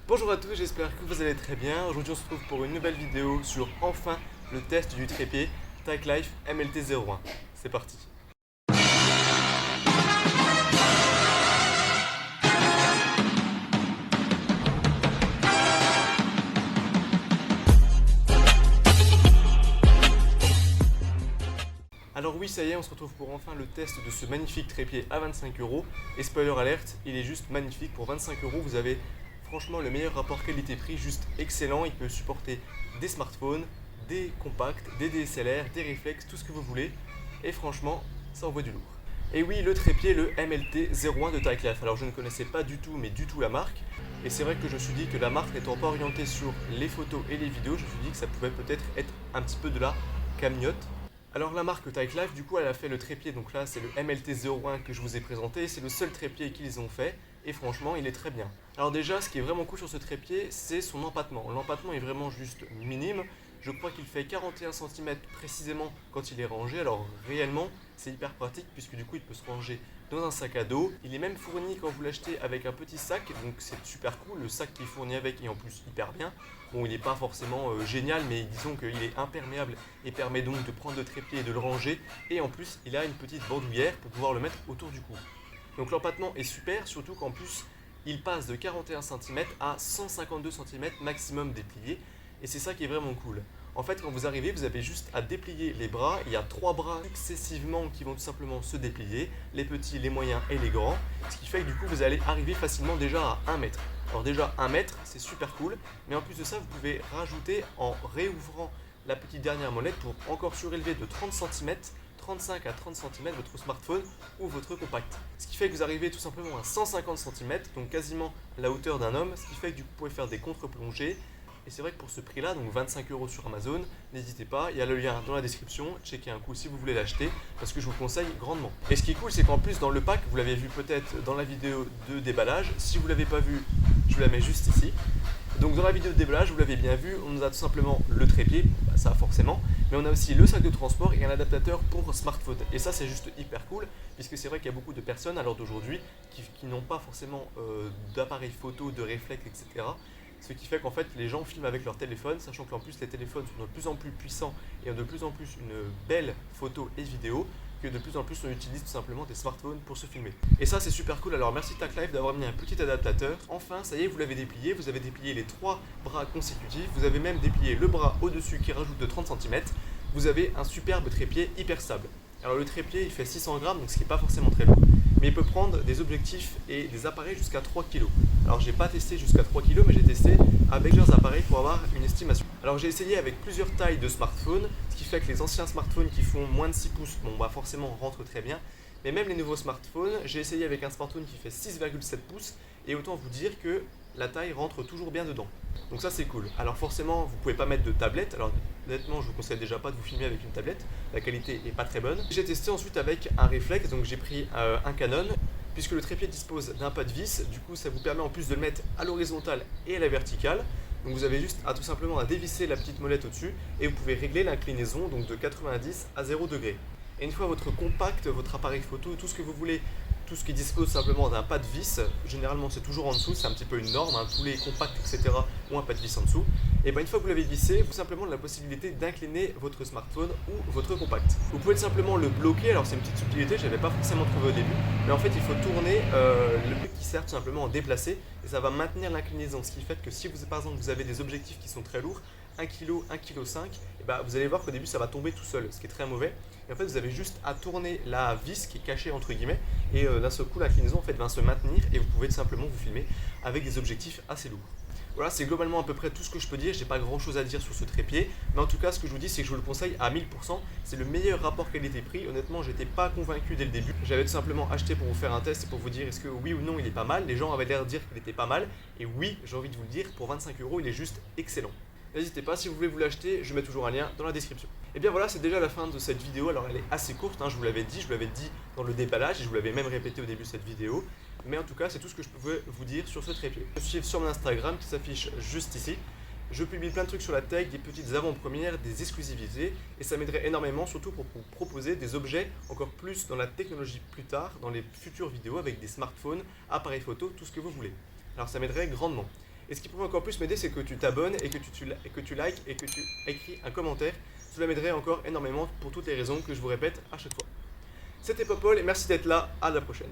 Bonjour à tous, j'espère que vous allez très bien. Aujourd'hui on se retrouve pour une nouvelle vidéo sur enfin le test du trépied Taclife MLT-01. C'est parti. Alors oui, ça y est, on se retrouve pour enfin le test de ce magnifique trépied à 25 euros. Et spoiler alerte, il est juste magnifique. Pour 25 euros, vous avez franchement le meilleur rapport qualité-prix, juste excellent. Il peut supporter des smartphones, des compacts, des DSLR, des réflexes, tout ce que vous voulez. Et franchement, ça envoie du lourd. Et oui, le trépied, le MLT-01 de Taclife. Alors je ne connaissais pas du tout, mais du tout la marque. Et c'est vrai que je me suis dit que la marque n'étant pas orientée sur les photos et les vidéos, je me suis dit que ça pouvait peut-être être un petit peu de la cagnotte. Alors la marque Taclife, du coup, elle a fait le trépied, donc là c'est le MLT-01 que je vous ai présenté, c'est le seul trépied qu'ils ont fait, et franchement il est très bien. Alors déjà, ce qui est vraiment cool sur ce trépied, c'est son empattement. L'empattement est vraiment juste minime, je crois qu'il fait 41 cm précisément quand il est rangé, alors réellement c'est hyper pratique puisque du coup il peut se ranger dans un sac à dos. Il est même fourni quand vous l'achetez avec un petit sac, donc c'est super cool, le sac qui est fourni avec est en plus hyper bien. Bon, il n'est pas forcément génial, mais disons qu'il est imperméable et permet donc de prendre le trépied et de le ranger. Et en plus, il a une petite bandoulière pour pouvoir le mettre autour du cou. Donc l'empattement est super, surtout qu'en plus, il passe de 41 cm à 152 cm maximum déplié. Et c'est ça qui est vraiment cool. En fait, quand vous arrivez, vous avez juste à déplier les bras. Il y a 3 bras successivement qui vont tout simplement se déplier, les petits, les moyens et les grands. Ce qui fait que du coup, vous allez arriver facilement déjà à 1 mètre. Alors déjà 1 mètre, c'est super cool, mais en plus de ça, vous pouvez rajouter en réouvrant la petite dernière molette pour encore surélever de 30 cm, 35 à 30 cm votre smartphone ou votre compact. Ce qui fait que vous arrivez tout simplement à 150 cm, donc quasiment la hauteur d'un homme, ce qui fait que du coup, vous pouvez faire des contre-plongées. Et c'est vrai que pour ce prix-là, donc 25 euros sur Amazon, n'hésitez pas, il y a le lien dans la description, checkez un coup si vous voulez l'acheter, parce que je vous le conseille grandement. Et ce qui est cool, c'est qu'en plus dans le pack, vous l'avez vu peut-être dans la vidéo de déballage, si vous ne l'avez pas vu, je vous la mets juste ici. Donc dans la vidéo de déballage, vous l'avez bien vu, on a tout simplement le trépied, ça forcément, mais on a aussi le sac de transport et un adaptateur pour smartphone. Et ça c'est juste hyper cool, puisque c'est vrai qu'il y a beaucoup de personnes à l'heure d'aujourd'hui qui n'ont pas forcément d'appareil photo, de réflexe, etc. Ce qui fait qu'en fait les gens filment avec leur téléphone, sachant qu'en plus les téléphones sont de plus en plus puissants et ont de plus en plus une belle photo et vidéo, que de plus en plus on utilise tout simplement des smartphones pour se filmer. Et ça c'est super cool, alors merci Taclife d'avoir mis un petit adaptateur. Enfin ça y est, vous l'avez déplié, vous avez déplié les 3 bras consécutifs, vous avez même déplié le bras au-dessus qui rajoute de 30 cm, vous avez un superbe trépied hyper stable. Alors le trépied il fait 600 grammes, donc ce qui n'est pas forcément très lourd, mais il peut prendre des objectifs et des appareils jusqu'à 3 kg. Alors j'ai pas testé jusqu'à 3 kg, mais j'ai testé avec leurs appareils pour avoir une estimation. Alors j'ai essayé avec plusieurs tailles de smartphones, ce qui fait que les anciens smartphones qui font moins de 6 pouces, bon bah forcément rentrent très bien, mais même les nouveaux smartphones, j'ai essayé avec un smartphone qui fait 6,7 pouces, et autant vous dire que la taille rentre toujours bien dedans. Donc ça c'est cool. Alors forcément, vous pouvez pas mettre de tablette. Alors honnêtement, je vous conseille déjà pas de vous filmer avec une tablette. La qualité est pas très bonne. J'ai testé ensuite avec un réflexe, donc j'ai pris un Canon. Puisque le trépied dispose d'un pas de vis, du coup ça vous permet en plus de le mettre à l'horizontale et à la verticale. Donc vous avez juste à tout simplement à dévisser la petite molette au-dessus et vous pouvez régler l'inclinaison donc de 90 à 0 degré. Et une fois votre compact, votre appareil photo, tout ce que vous voulez, tout ce qui dispose simplement d'un pas de vis, généralement c'est toujours en dessous, c'est un petit peu une norme, hein, tous les compacts etc. ont un pas de vis en dessous. Et bien une fois que vous l'avez vissé, vous avez simplement la possibilité d'incliner votre smartphone ou votre compact. Vous pouvez simplement le bloquer, alors c'est une petite subtilité, je n'avais pas forcément trouvé au début, mais en fait il faut tourner le truc qui sert tout simplement à déplacer et ça va maintenir l'inclinaison, ce qui fait que si vous, par exemple vous avez des objectifs qui sont très lourds, 1 kg, 1,5 kg, et bah, vous allez voir qu'au début ça va tomber tout seul, ce qui est très mauvais. Et en fait vous avez juste à tourner la vis qui est cachée entre guillemets et d'un seul coup l'inclinaison en fait va se maintenir et vous pouvez tout simplement vous filmer avec des objectifs assez lourds. Voilà, c'est globalement à peu près tout ce que je peux dire, j'ai pas grand chose à dire sur ce trépied, mais en tout cas ce que je vous dis c'est que je vous le conseille à 1000%, c'est le meilleur rapport qualité-prix, honnêtement j'étais pas convaincu dès le début, j'avais tout simplement acheté pour vous faire un test et pour vous dire est-ce que oui ou non il est pas mal, les gens avaient l'air de dire qu'il était pas mal, et oui j'ai envie de vous le dire, pour 25 euros il est juste excellent. N'hésitez pas, si vous voulez vous l'acheter, je mets toujours un lien dans la description. Et bien voilà, c'est déjà la fin de cette vidéo. Alors elle est assez courte, hein, je vous l'avais dit dans le déballage et je vous l'avais même répété au début de cette vidéo. Mais en tout cas, c'est tout ce que je pouvais vous dire sur ce trépied. Je suis sur mon Instagram qui s'affiche juste ici. Je publie plein de trucs sur la tech, des petites avant-premières, des exclusivités, et ça m'aiderait énormément, surtout pour vous proposer des objets encore plus dans la technologie plus tard, dans les futures vidéos avec des smartphones, appareils photo, tout ce que vous voulez. Alors ça m'aiderait grandement. Et ce qui pourrait encore plus m'aider, c'est que tu t'abonnes et que tu likes et que tu écris un commentaire. Cela m'aiderait encore énormément pour toutes les raisons que je vous répète à chaque fois. C'était Popol et merci d'être là, à la prochaine.